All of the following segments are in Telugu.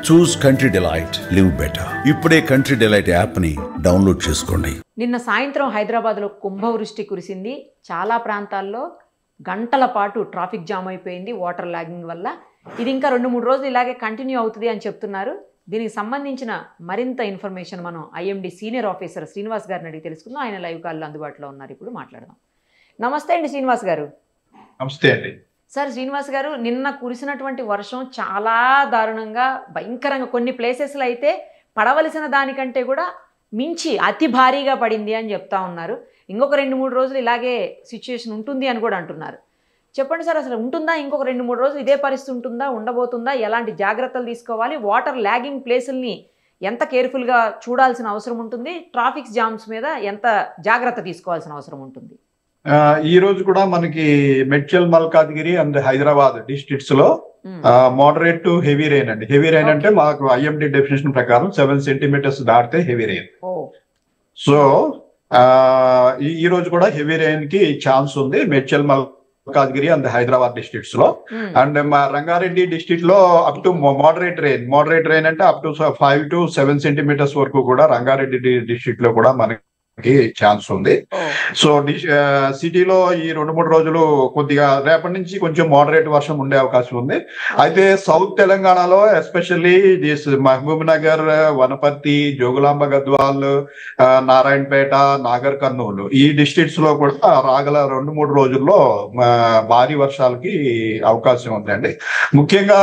చూస్ కంట్రీ డిలైట్, లివ్ బెటర్. ఇప్పుడే కంట్రీ డిలైట్ యాప్ని డౌన్లోడ్ చేసుకోండి. నిన్న సాయంత్రం హైదరాబాద్లో కుంభవృష్టి కురిసింది. చాలా ప్రాంతాల్లో గంటల పాటు ట్రాఫిక్ జామ్ అయిపోయింది వాటర్ లాగింగ్ వల్ల. ఇది ఇంకా 2-3 రోజులు ఇలాగే కంటిన్యూ అవుతుంది అని చెప్తున్నారు. దీనికి సంబంధించిన మరింత ఇన్ఫర్మేషన్ మనం ఐఎండి సీనియర్ ఆఫీసర్ శ్రీనివాస్ గారిని అడిగి తెలుసుకుందాం. ఆయన లైవ్ కాల్లో అందుబాటులో ఉన్నారు, ఇప్పుడు మాట్లాడదాం. నమస్తే అండి శ్రీనివాస్ గారు. నమస్తే అండి సార్. శ్రీనివాస్ గారు, నిన్న కురిసినటువంటి వర్షం చాలా దారుణంగా భయంకరంగా, కొన్ని ప్లేసెస్లో అయితే పడవలసిన దానికంటే కూడా మించి అతి భారీగా పడింది అని చెప్తా ఉన్నారు. ఇంకొక 2-3 రోజులు ఇలాగే సిచ్యుయేషన్ ఉంటుంది అని కూడా అంటున్నారు. చెప్పండి సార్, అసలు ఉంటుందా? ఇంకొక 2-3 రోజులు ఇదే పరిస్థితి ఉంటుందా, ఉండబోతుందా? ఎలాంటి జాగ్రత్తలు తీసుకోవాలి? వాటర్ ల్యాగింగ్ ప్లేసుల్ని ఎంత కేర్ఫుల్గా చూడాల్సిన అవసరం ఉంటుంది? ట్రాఫిక్ జామ్స్ మీద ఎంత జాగ్రత్త తీసుకోవాల్సిన అవసరం ఉంటుంది? ఈ రోజు కూడా మనకి మెడ్చల్, మల్కాజ్గిరి అండ్ హైదరాబాద్ డిస్ట్రిక్ట్స్ లో మోడరేట్ టు హెవీ రెయిన్ అండి. హెవీ రెయిన్ అంటే మాకు ఐఎండి డెఫినేషన్ ప్రకారం 7 సెంటీమీటర్స్ దాటితే హెవీ రెయిన్. సో ఈ రోజు కూడా హెవీ రెయిన్ కి ఛాన్స్ ఉంది మెడ్చల్, మల్కాజ్గిరి అండ్ హైదరాబాద్ డిస్ట్రిక్ట్స్ లో. అండ్ మా రంగారెడ్డి డిస్ట్రిక్ట్ లో అప్ టు మోడరేట్ రెయిన్ అంటే అప్ టు 5 to 7 సెంటీమీటర్స్ వరకు కూడా రంగారెడ్డి డిస్ట్రిక్ట్ లో కూడా మనకి ఛాన్స్ ఉంది. సో సిటీలో ఈ 2-3 రోజులు కొద్దిగా రేపటి నుంచి కొంచెం మోడరేట్ వర్షం ఉండే అవకాశం ఉంది. అయితే సౌత్ తెలంగాణలో ఎస్పెషల్లీ మహబూబ్ నగర్, వనపర్తి, జోగులాంబ గద్వాల్, నారాయణపేట, నాగర్ కర్నూలు ఈ డిస్ట్రిక్ట్స్ లో కూడా రాగల 2-3 రోజుల్లో భారీ వర్షాలకి అవకాశం ఉందండి. ముఖ్యంగా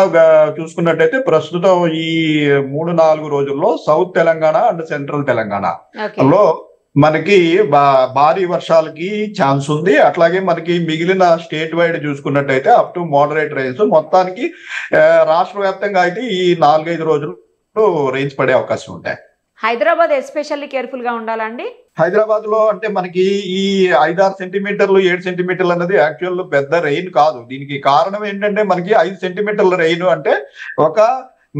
చూసుకున్నట్టయితే ప్రస్తుతం ఈ 3-4 రోజుల్లో సౌత్ తెలంగాణ అండ్ సెంట్రల్ తెలంగాణలో మనకి భారీ వర్షాలకి ఛాన్స్ ఉంది. అట్లాగే మనకి మిగిలిన స్టేట్ వైడ్ చూసుకున్నట్టయితే అప్ టు మోడరేట్ రెయిన్స్. మొత్తానికి రాష్ట్ర వ్యాప్తంగా అయితే ఈ 4-5 రోజులు రెయిన్స్ పడే అవకాశం ఉంటాయి. హైదరాబాద్ ఎస్పెషల్లీ కేర్ఫుల్ గా ఉండాలండి. హైదరాబాద్ లో అంటే మనకి ఈ 5-6 సెంటీమీటర్లు 7 సెంటీమీటర్లు అనేది యాక్చువల్ పెద్ద రెయిన్ కాదు. దీనికి కారణం ఏంటంటే మనకి 5 సెంటీమీటర్ల రెయిన్ అంటే ఒక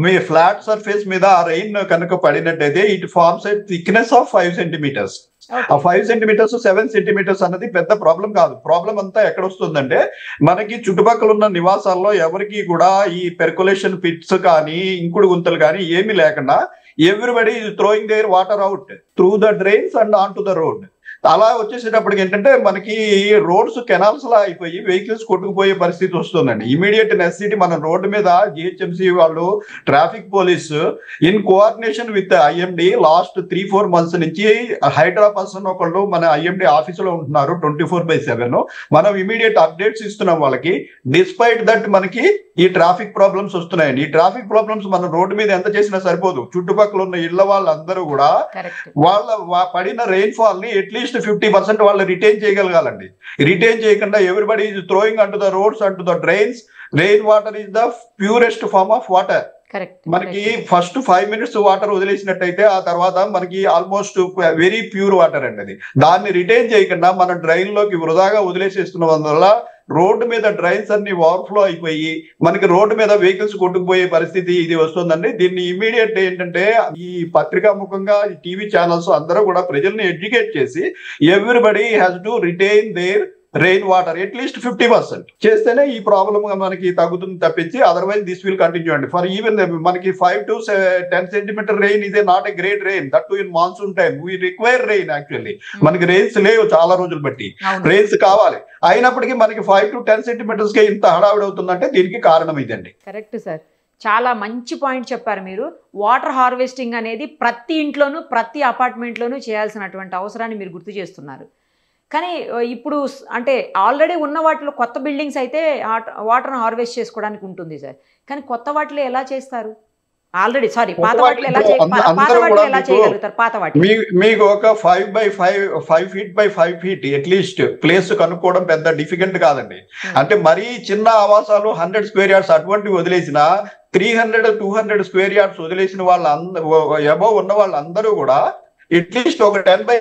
మీ ఫ్లాట్ సర్ఫేస్ మీద ఆ రెయిన్ కనుక పడినట్టయితే it forms a thickness of 5 centimetres. ఆ 5 సెంటీమీటర్స్ 7 సెంటీమీటర్స్ అన్నది పెద్ద ప్రాబ్లం కాదు. ప్రాబ్లం అంతా ఎక్కడ వస్తుందంటే మనకి చుట్టుపక్కల ఉన్న నివాసాల్లో ఎవరికి కూడా ఈ పెర్కులేషన్ పిట్స్ కానీ ఇంకుడు గుంతలు కానీ ఏమీ లేకుండా everybody is throwing their water out through the drains and on to the road. అలా వచ్చేసేటప్పటికి ఏంటంటే మనకి రోడ్స్ కెనాల్స్ లా అయిపోయి వెహికల్స్ కొట్టుకుపోయే పరిస్థితి వస్తుందండి. ఇమీడియట్ నెసెసిటీ మన రోడ్డు మీద జిహెచ్ఎంసీ వాళ్ళు, traffic police in coordination with IMD last 3-4 months నుంచి హైడ్రా పర్సన్ ఒకళ్ళు మన ఐఎండి ఆఫీసులో ఉంటున్నారు 24/7. మనం ఇమీడియట్ అప్డేట్స్ ఇస్తున్నాం వాళ్ళకి. డిస్పైట్ దట్ మనకి ఈ ట్రాఫిక్ ప్రాబ్లమ్స్ వస్తున్నాయండి. ఈ ట్రాఫిక్ ప్రాబ్లమ్స్ మనం రోడ్డు మీద ఎంత చేసినా సరిపోదు. చుట్టుపక్కల ఉన్న ఇళ్ల వాళ్ళందరూ కూడా వాళ్ళ పడిన రెయిన్ ఫాల్ ని అట్లీస్ట్ 50% వాళ్ళు రిటైన్ చేయగలగాలండి. రిటైన్ చేయకుండా everybody is throwing into the roads, into the drains. Rain water is the purest form of water. మనకి ఫస్ట్ 5 minutes వాటర్ వదిలేసినట్టయితే ఆ తర్వాత మనకి ఆల్మోస్ట్ వెరీ ప్యూర్ వాటర్ అండి. అది దాన్ని రిటైన్ చేయకుండా మన డ్రైన్ లోకి వృధాగా వదిలేసేస్తున్న వల్ల రోడ్డు మీద డ్రైన్స్ అన్ని ఓవర్ఫ్లో అయిపోయి మనకి రోడ్డు మీద వెహికల్స్ కొట్టుకుపోయే పరిస్థితి ఇది వస్తుందండి. దీన్ని ఇమీడియట్ ఏంటంటే ఈ పత్రికా ముఖంగా ఈ టీవీ ఛానల్స్ అందరూ కూడా ప్రజల్ని ఎడ్యుకేట్ చేసి everybody has to retain their rain water at least 50% చేస్తేనే ఈ ప్రాబ్లమ్ మనకి తగ్గుతుంది తప్పించి అదర్వైజ్ దిస్ విల్ కంటిన్యూ అండి. ఫర్ ఈవెన్ మనకి 5 to 10 సెంటీమీటర్ రెయిన్ ఇదే not a great rain, that too in monsoon time we require rain. Actually మనకి రెయిన్స్ లేవు చాలా రోజులు బట్టి, రెయిన్స్ కావాలి. అయినప్పటికీ మనకి 5 to 10 సెంటీమీటర్స్ కే ఇంత హడావిడి అవుతుందంటే దీనికి కారణం ఇదండి. కరెక్ట్ సార్, చాలా మంచి పాయింట్ చెప్పారు మీరు. వాటర్ హార్వెస్టింగ్ అనేది ప్రతి ఇంట్లోనూ, ప్రతి అపార్ట్మెంట్లోనూ చేయాల్సినటువంటి అవసరాన్ని మీరు గుర్తు చేస్తున్నారు. కానీ ఇప్పుడు అంటే ఆల్రెడీ ఉన్న వాటిలో కొత్త బిల్డింగ్స్ అయితే వాటర్ను హార్వెస్ట్ చేసుకోవడానికి ఉంటుంది సార్. కానీ కొత్త వాటిలో ఎలా చేస్తారు? ఆల్రెడీ పాత వాటిలో ఎలా చేయగలుగుతారు? పాత వాటి మీకు ఒక 5 feet by 5 feet at least place కనుక్కోవడం పెద్ద డిఫికల్ట్ కాదండి. అంటే మరీ చిన్న ఆవాసాలు 100 square yards అటువంటివి వదిలేసిన 300-200 square yards వదిలేసిన అబౌవ్ ఉన్న వాళ్ళందరూ కూడా అట్లీస్ట్ ఒక 10 by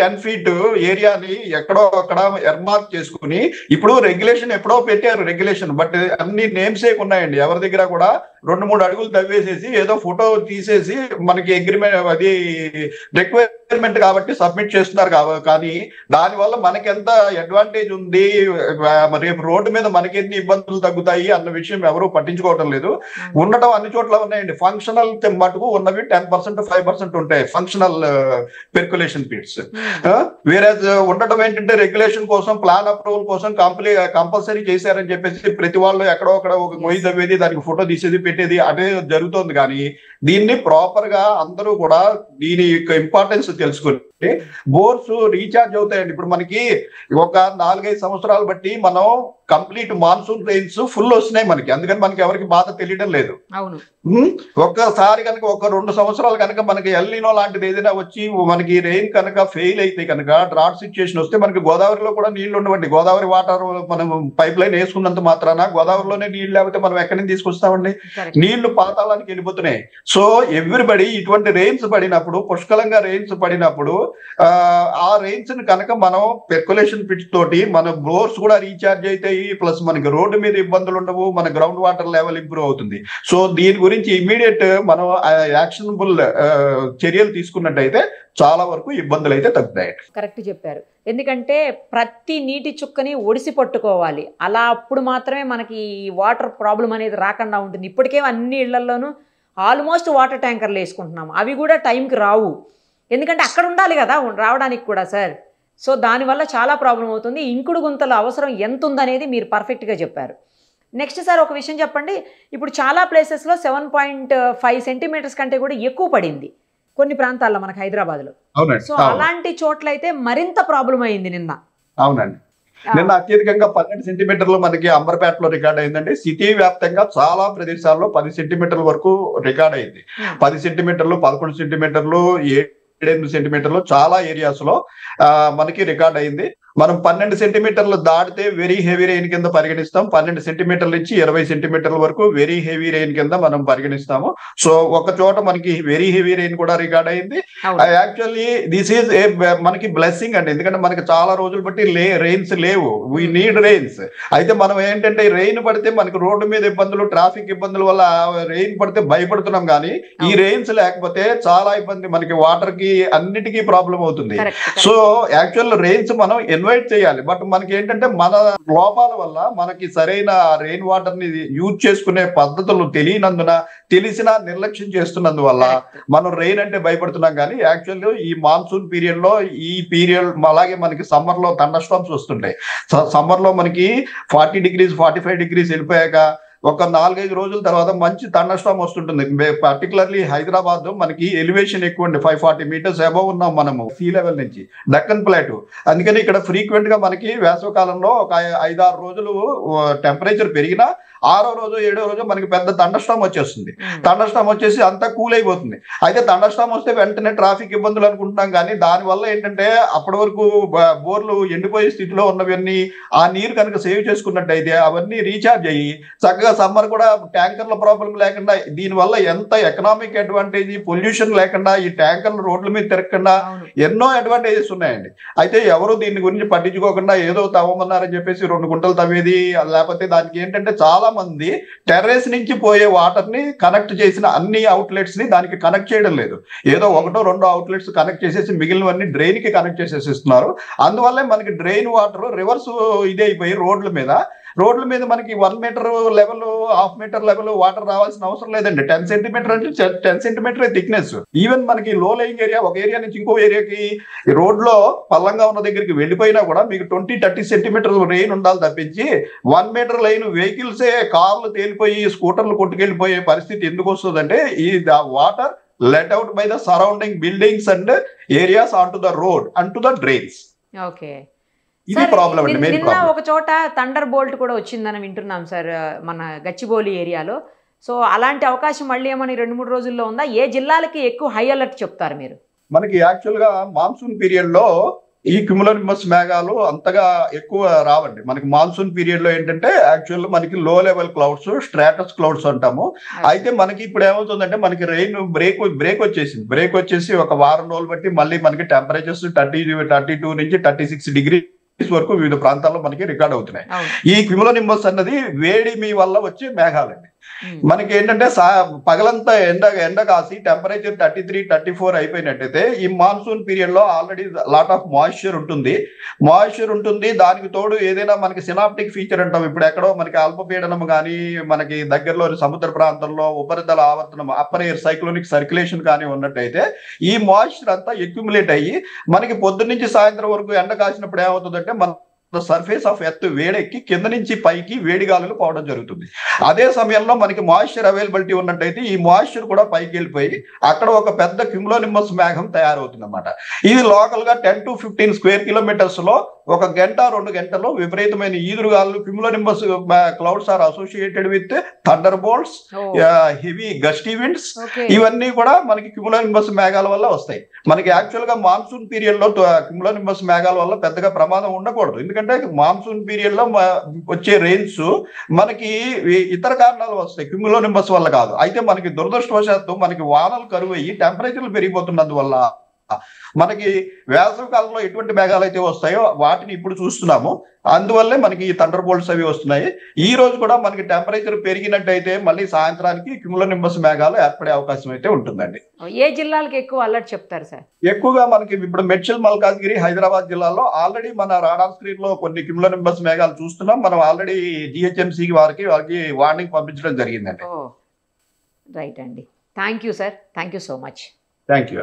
10 feet ఏరియాని ఎక్కడో అక్కడ ఎర్మార్క్ చేసుకుని, ఇప్పుడు రెగ్యులేషన్ ఎప్పుడో పెట్టారు రెగ్యులేషన్, బట్ అన్ని నేమ్స్ ఉన్నాయండి. ఎవరి దగ్గర కూడా 2-3 అడుగులు తవ్వేసేసి ఏదో ఫోటో తీసేసి మనకి అగ్రిమెంట్ అది రిక్వైర్మెంట్ కాబట్టి సబ్మిట్ చేస్తున్నారు కానీ దానివల్ల మనకి ఎంత అడ్వాంటేజ్ ఉంది, రేపు రోడ్డు మీద మనకి ఎన్ని ఇబ్బందులు తగ్గుతాయి అన్న విషయం ఎవరు పట్టించుకోవడం లేదు. ఉండటం అన్ని చోట్ల ఉన్నాయండి. ఫంక్షనల్ మటుకు ఉన్నవి 10% 5% ఉంటాయి ఫంక్షనల్ పెర్కులేషన్ పిట్స్. వేరే ఉండటం ఏంటంటే రెగ్యులేషన్ కోసం ప్లాన్ అప్రూవల్ కోసం కంపల్సరీ చేశారని చెప్పేసి ప్రతి వాళ్ళు ఎక్కడో అక్కడ ఒక మొయ్యి తవ్వేది దానికి ఫోటో తీసేది పెట్టేది అదే జరుగుతోంది. కానీ దీన్ని ప్రాపర్ గా అందరూ కూడా దీని యొక్క ఇంపార్టెన్స్ తెలుసుకుని బోర్స్ రీఛార్జ్ అవుతాయండి. ఇప్పుడు మనకి ఒక 4-5 సంవత్సరాలు బట్టి మనం కంప్లీట్ మాన్సూన్ రెయిన్స్ ఫుల్ వస్తున్నాయి మనకి, అందుకని మనకి ఎవరికి బాధ తెలియడం లేదు. ఒక్కసారి కనుక ఒక 2 సంవత్సరాలు కనుక మనకి ఎల్నినో లాంటిది ఏదైనా వచ్చి మనకి రెయిన్ కనుక ఫెయిల్ అయితే కనుక డ్రాట్ సిచ్యుయేషన్ వస్తే మనకి గోదావరిలో కూడా నీళ్లు ఉండవండి. గోదావరి వాటర్ మనం పైప్ లైన్ వేసుకున్నంత మాత్రాన గోదావరిలోనే నీళ్లు లేకపోతే మనం ఎక్కడి నుంచి తీసుకొస్తామండి? నీళ్లు పాతాళానికి వెళ్ళిపోతున్నాయి. సో ఎవ్రీబడి ఇటువంటి రెయిన్స్ పడినప్పుడు, పుష్కలంగా రెయిన్స్ పడినప్పుడు ఆ రెయిన్స్ ని కనుక మనం పెర్కులేషన్ పిట్స్ తోటి మన బోర్స్ కూడా రీఛార్జ్ అవుతాయి, ప్లస్ మనకి రోడ్డు మీద ఇబ్బందులు ఉండవు, మన గ్రౌండ్ వాటర్ లెవెల్ ఇంప్రూవ్ అవుతుంది. సో దీని గురించి ఇమీడియట్ మనం యాక్షనబుల్ చర్యలు తీసుకున్నట్టయితే చాలా వరకు ఇబ్బందులు అయితే తగ్గుతాయి. కరెక్ట్ చెప్పారు. ఎందుకంటే ప్రతి నీటి చుక్కని ఒడిసి పట్టుకోవాలి, అలా అప్పుడు మాత్రమే మనకి వాటర్ ప్రాబ్లం అనేది రాకుండా ఉంటుంది. ఇప్పటికే అన్ని ఇళ్లలోనూ ఆల్మోస్ట్ వాటర్ ట్యాంకర్లు వేసుకుంటున్నాము, అవి కూడా టైంకి రావు. ఎందుకంటే అక్కడ ఉండాలి కదా రావడానికి కూడా సార్. సో దానివల్ల చాలా ప్రాబ్లం అవుతుంది. ఇంకుడు గుంతల అవసరం ఎంత ఉందనేది మీరు పర్ఫెక్ట్గా చెప్పారు. నెక్స్ట్ సార్ ఒక విషయం చెప్పండి, ఇప్పుడు చాలా ప్లేసెస్లో 7.5 సెంటీమీటర్స్ కంటే కూడా ఎక్కువ పడింది కొన్ని ప్రాంతాల్లో మనకు హైదరాబాద్లో. సో అలాంటి చోట్ల అయితే మరింత ప్రాబ్లం అయింది నిన్న. అవునండి, నిన్న అత్యధికంగా 12 సెంటీమీటర్లు మనకి అంబర్పేటలో రికార్డ్ అయిందండి. సిటీ వ్యాప్తంగా చాలా ప్రదేశాల్లో 10 సెంటీమీటర్ల వరకు రికార్డ్ అయింది. 10 సెంటీమీటర్లు, 11 సెంటీమీటర్లు, 7-8 సెంటీమీటర్లు చాలా ఏరియాస్ లో మనకి రికార్డ్ అయింది. మనం 12 సెంటీమీటర్లు దాటితే వెరీ హెవీ రెయిన్ కింద పరిగణిస్తాం. 12 సెంటీమీటర్ల నుంచి 20 సెంటీమీటర్ల వరకు వెరీ హెవీ రెయిన్ కింద మనం పరిగణిస్తాము. సో ఒక చోట మనకి వెరీ హెవీ రెయిన్ కూడా రికార్డ్ అయింది. యాక్చువల్లీ దిస్ ఈజ్ మనకి బ్లెస్సింగ్ అండి, ఎందుకంటే మనకి చాలా రోజులు బట్టి రెయిన్స్ లేవు, వీ నీడ్ రెయిన్స్. అయితే మనం ఏంటంటే రెయిన్ పడితే మనకి రోడ్డు మీద ఇబ్బందులు, ట్రాఫిక్ ఇబ్బందుల వల్ల రెయిన్ పడితే భయపడుతున్నాం. కానీ ఈ రెయిన్స్ లేకపోతే చాలా ఇబ్బంది, మనకి వాటర్ కి అన్నిటికీ ప్రాబ్లం అవుతుంది. సో యాక్చువల్ రెయిన్స్ మనం ఇన్వైట్ చేయాలి, బట్ మనకి ఏంటంటే మన లోపాల వల్ల మనకి సరైన రెయిన్ వాటర్ ని యూజ్ చేసుకునే పద్ధతులు తెలియనందున, తెలిసినా నిర్లక్ష్యం చేస్తున్నందువల్ల మనం రెయిన్ అంటే భయపడుతున్నాం. కానీ యాక్చువల్లీ ఈ మాన్సూన్ పీరియడ్ లో అలాగే మనకి సమ్మర్ లో థండర్ స్టార్మ్స్ వస్తుంటాయి. సమ్మర్ లో మనకి 40 degrees 45 degrees వెళ్ళిపోయాక ఒక 4-5 రోజుల తర్వాత మంచి థండర్ స్టార్మ్ వస్తుంటుంది. పర్టికులర్లీ హైదరాబాద్ మనకి ఎలివేషన్ ఎక్కువ అండి, 540 meters అబవ్ ఉన్నాం మనము సీ లెవెల్ నుంచి, డక్కన్ ప్లాటూ. అందుకని ఇక్కడ ఫ్రీక్వెంట్ గా మనకి వేసవి కాలంలో ఒక 5-6 రోజులు టెంపరేచర్ పెరిగినా 6వ రోజు 7వ రోజు మనకి పెద్ద థండర్ స్టార్మ్ వచ్చేస్తుంది. థండర్ స్టార్మ్ వచ్చేసి అంతా కూల్ అయిపోతుంది. అయితే థండర్ స్టార్మ్ వస్తే వెంటనే ట్రాఫిక్ ఇబ్బందులు అనుకుంటున్నాం, కానీ దానివల్ల ఏంటంటే అప్పటి వరకు బోర్లు ఎండిపోయే స్థితిలో ఉన్నవన్నీ ఆ నీరు కనుక సేవ్ చేసుకున్నట్టయితే అవన్నీ రీఛార్జ్ అయ్యి చక్కగా సమ్మర్ కూడా ట్యాంకర్ల ప్రాబ్లం లేకుండా, దీనివల్ల ఎంత ఎకనామిక్ అడ్వాంటేజ్, పొల్యూషన్ లేకుండా, ఈ ట్యాంకర్లు రోడ్ల మీద తిరగకుండా ఎన్నో అడ్వాంటేజెస్ ఉన్నాయండి. అయితే ఎవరు దీని గురించి పట్టించుకోకుండా ఏదో తవ్వమన్నారని చెప్పేసి 2 గుంటలు తవ్వేది, లేకపోతే దానికి ఏంటంటే చాలా మంది టెర్రస్ నుంచి పోయే వాటర్ ని కనెక్ట్ చేసిన అన్ని అవుట్లెట్స్ ని దానికి కనెక్ట్ చేయడం లేదు. ఏదో 1-2 అవుట్లెట్స్ కనెక్ట్ చేసేసి మిగిలినవన్నీ డ్రైన్ కి కనెక్ట్ చేసేసి ఇస్తున్నారు. అందువల్లే మనకి డ్రైన్ వాటర్ రివర్స్ ఇదే అయిపోయి రోడ్ల మీద మనకి 1 meter level, 1/2 meter level water రావాల్సిన అవసరం లేదండి. 10 సెంటీమీటర్ అంటే 10 సెంటీమీటర్ థిక్నెస్. ఈవెన్ మనకి లో లయింగ్ ఏరియా, ఒక ఏరియా నుంచి ఇంకో ఏరియాకి రోడ్ లో పల్లంగా ఉన్న దగ్గరికి వెళ్ళిపోయినా కూడా మీకు 20-30 సెంటీమీటర్ రెయిన్ ఉండాలి తప్పించి 1 meter లైన్ వెహికల్సే, కార్లు తేలిపోయి స్కూటర్లు కొట్టుకెళ్ళిపోయే పరిస్థితి ఎందుకు వస్తుందంటే ఈ water let out by the surrounding buildings and areas onto the road and to the drains. Okay, ఇది ప్రాబ్లం అండి. నిన్న ఒక చోట థండర్ బోల్ట్ కూడా వచ్చిందని వింటున్నాం సార్ మన గచ్చిబౌలి ఏరియాలో. సో అలాంటి అవకాశం మళ్ళీ ఏమైనా 2-3 రోజుల్లో ఉందా? ఏ జిల్లాలకి ఎక్కువ హై అలర్ట్ చెప్తారు మీరు? మనకి యాక్చువల్ గా మాన్సూన్ పీరియడ్ లో ఈ క్యుములోనిమస్ మేఘాలు అంతగా ఎక్కువ రావండి. మనకి మాన్సూన్ పీరియడ్ లో ఏంటంటే యాక్చువల్ మనకి లో లెవెల్ క్లౌడ్స్, స్ట్రాటస్ క్లౌడ్స్ అంటాము. అయితే మనకి ఇప్పుడు ఏమవుతుందంటే మనకి రెయిన్ బ్రేక్ వచ్చేసి ఒక వారం రోజులు బట్టి మళ్ళీ మనకి టెంపరేచర్స్ 32 నుంచి 36 degrees వరకు వివిధ ప్రాంతాల్లో మనకి రికార్డ్ అవుతున్నాయి. ఈ క్యుములోనింబస్ అన్నది వేడిమి వల్ల వచ్చే మేఘాలండి. మనకి ఏంటంటే పగలంతా ఎండ కాసి టెంపరేచర్ 33-34 అయిపోయినట్టయితే ఈ మాన్సూన్ పీరియడ్ లో ఆల్రెడీ లాట్ ఆఫ్ మాయిశ్చర్ ఉంటుంది. దానికి తోడు ఏదైనా మనకి సినాప్టిక్ ఫీచర్ అంటాం, ఇప్పుడు ఎక్కడో మనకి అల్పపీడనం కానీ మనకి దగ్గరలోని సముద్ర ప్రాంతంలో ఉపరితల ఆవర్తనం అప్పర్ ఎయిర్ సైక్లోనిక్ సర్క్యులేషన్ కానీ ఉన్నట్టయితే ఈ మాయిశ్చర్ అంతా ఎక్యుములేట్ అయ్యి మనకి పొద్దున్న నుంచి సాయంత్రం వరకు ఎండ కాసినప్పుడు ఏమవుతుందంటే మన సర్ఫేస్ ఆఫ్ ఎర్త్ వేడెక్కి కింద నుంచి పైకి వేడి గాలులు పోవడం జరుగుతుంది. అదే సమయంలో మనకి మాయిశ్చర్ అవైలబిలిటీ ఉన్నట్టయితే ఈ మాయిశ్చర్ కూడా పైకి వెళ్ళిపోయి అక్కడ ఒక పెద్ద క్యూములోనింబస్ మేఘం తయారవుతుంది అన్నమాట. ఇది లోకల్ గా 10 to 15 స్క్వేర్ కిలోమీటర్స్ లో 1 గంట 2 గంటల్లో విపరీతమైన ఈదురుగాలు cumulonimbus clouds are associated with thunderbolts, heavy gusty winds. ఇవన్నీ కూడా మనకి క్యూములోనింబస్ మేఘాల వల్ల వస్తాయి. మనకి యాక్చువల్ గా మాన్సూన్ పీరియడ్ లో క్యూములోనింబస్ మేఘాల వల్ల పెద్దగా ప్రమాదం ఉండకూడదు, ఎందుకంటే మాన్సూన్ పీరియడ్ లో వచ్చే రెయిన్స్ మనకి ఇతర కారణాలు వస్తాయి, క్యూములోనింబస్ వల్ల కాదు. అయితే మనకి దురదృష్టవశాత్తు మనకి వానలు కరువయ్యి టెంపరేచర్లు పెరిగిపోతున్నందువల్ల మనకి వేసవి కాలంలో ఎటువంటి మేఘాలు అయితే వస్తాయో వాటిని ఇప్పుడు చూస్తున్నాము. అందువల్లే మనకి ఈ థండర్ బోల్ట్స్ అవి వస్తున్నాయి. ఈ రోజు కూడా మనకి టెంపరేచర్ పెరిగినట్టయితే మళ్ళీ సాయంత్రానికి క్యూములోనింబస్ మేఘాలు ఏర్పడే అవకాశం అయితే ఉంటుందండి. ఏ జిల్లాలకు ఎక్కువ అలర్ట్ చెప్తారు సార్? ఎక్కువగా మనకి ఇప్పుడు మేడ్చల్, మల్కాజ్గిరి, హైదరాబాద్ జిల్లాలో ఆల్రెడీ మన రాడార్ స్క్రీన్ లో కొన్ని క్యూములోనింబస్ మేఘాలు చూస్తున్నాం. మనం ఆల్రెడీ GHMC వారికి వార్నింగ్ పంపించడం జరిగిందండి. రైట్ అండి, thank you sir, thank you so much. Thank you.